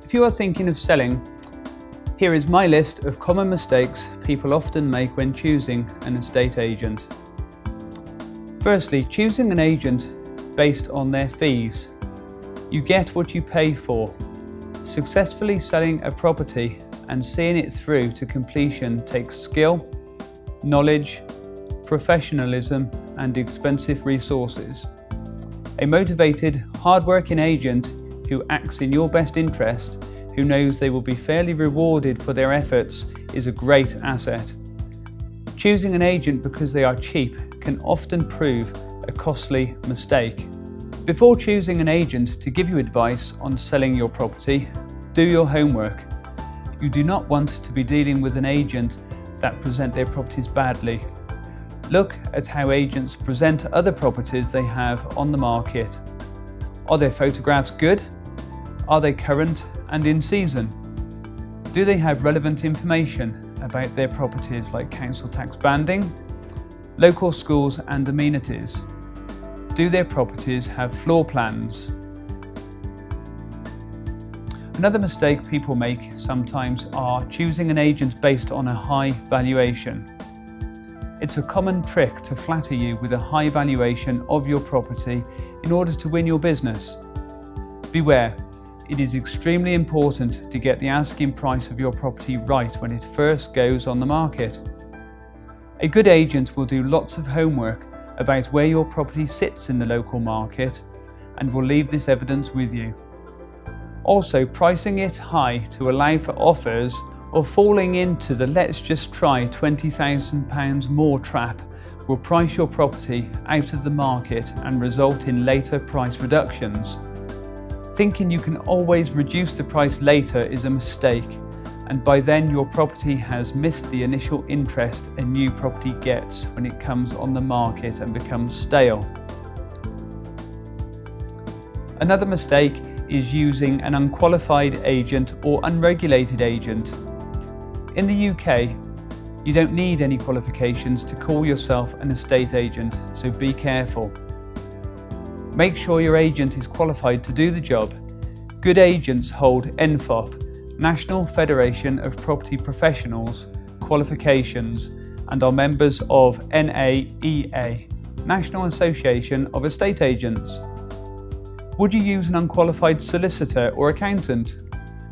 If you are thinking of selling, here is my list of common mistakes people often make when choosing an estate agent. Firstly, choosing an agent based on their fees. You get what you pay for. Successfully selling a property and seeing it through to completion takes skill, knowledge, professionalism, and expensive resources. A motivated, hard-working agent who acts in your best interest, who knows they will be fairly rewarded for their efforts, is a great asset. Choosing an agent because they are cheap can often prove a costly mistake. Before choosing an agent to give you advice on selling your property, do your homework. You do not want to be dealing with an agent that present their properties badly. Look at how agents present other properties they have on the market. Are their photographs good? Are they current and in season? Do they have relevant information about their properties like council tax banding, local schools and amenities? Do their properties have floor plans? Another mistake people make sometimes are choosing an agent based on a high valuation. It's a common trick to flatter you with a high valuation of your property in order to win your business. Beware. It is extremely important to get the asking price of your property right when it first goes on the market. A good agent will do lots of homework about where your property sits in the local market and will leave this evidence with you. Also, pricing it high to allow for offers or falling into the let's just try £20,000 more trap will price your property out of the market and result in later price reductions. Thinking you can always reduce the price later is a mistake, and by then your property has missed the initial interest a new property gets when it comes on the market and becomes stale. Another mistake is using an unqualified agent or unregulated agent. In the UK, you don't need any qualifications to call yourself an estate agent, so be careful. Make sure your agent is qualified to do the job. Good agents hold NFOP, National Federation of Property Professionals, qualifications and are members of NAEA, National Association of Estate Agents. Would you use an unqualified solicitor or accountant?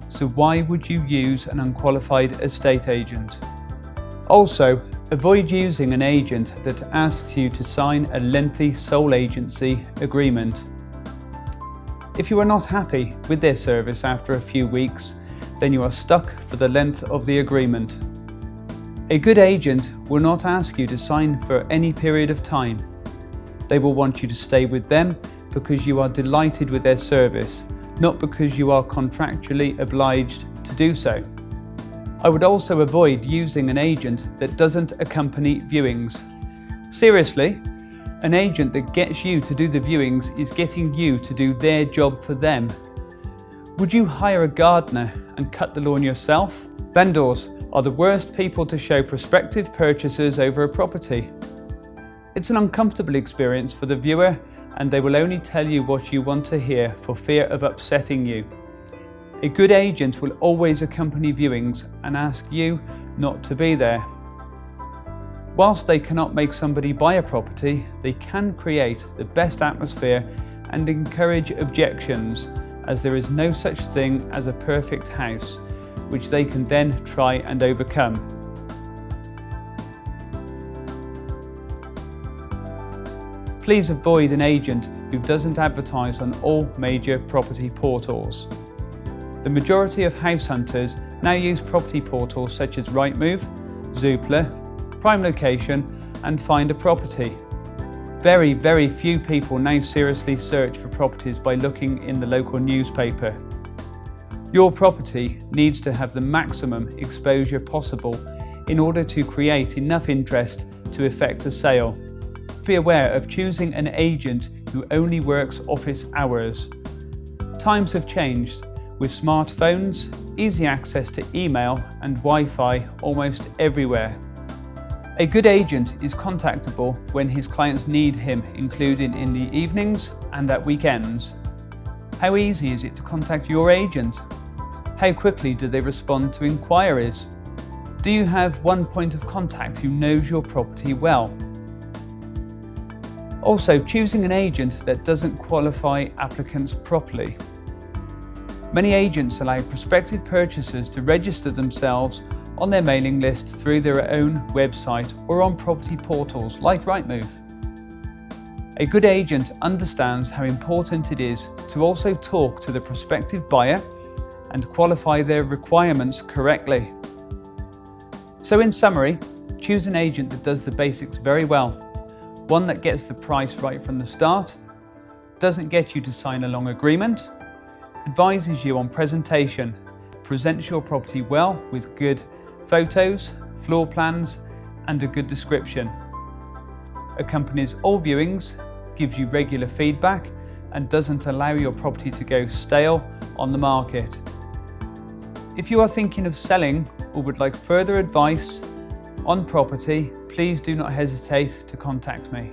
So why would you use an unqualified estate agent? Also, avoid using an agent that asks you to sign a lengthy sole agency agreement. If you are not happy with their service after a few weeks, then you are stuck for the length of the agreement. A good agent will not ask you to sign for any period of time. They will want you to stay with them because you are delighted with their service, not because you are contractually obliged to do so. I would also avoid using an agent that doesn't accompany viewings. Seriously, an agent that gets you to do the viewings is getting you to do their job for them. Would you hire a gardener and cut the lawn yourself? Vendors are the worst people to show prospective purchasers over a property. It's an uncomfortable experience for the viewer, and they will only tell you what you want to hear for fear of upsetting you. A good agent will always accompany viewings and ask you not to be there. Whilst they cannot make somebody buy a property, they can create the best atmosphere and encourage objections, as there is no such thing as a perfect house, which they can then try and overcome. Please avoid an agent who doesn't advertise on all major property portals. The majority of house hunters now use property portals such as Rightmove, Zoopla, Prime Location and Find a Property. Very few people now seriously search for properties by looking in the local newspaper. Your property needs to have the maximum exposure possible in order to create enough interest to effect a sale. Be aware of choosing an agent who only works office hours. Times have changed. With smartphones, easy access to email and Wi-Fi almost everywhere. A good agent is contactable when his clients need him, including in the evenings and at weekends. How easy is it to contact your agent? How quickly do they respond to inquiries? Do you have one point of contact who knows your property well? Also, choosing an agent that doesn't qualify applicants properly. Many agents allow prospective purchasers to register themselves on their mailing list through their own website or on property portals like Rightmove. A good agent understands how important it is to also talk to the prospective buyer and qualify their requirements correctly. So in summary, choose an agent that does the basics very well, one that gets the price right from the start, doesn't get you to sign a long agreement, advises you on presentation, presents your property well with good photos, floor plans and a good description, accompanies all viewings, gives you regular feedback and doesn't allow your property to go stale on the market. If you are thinking of selling or would like further advice on property, please do not hesitate to contact me.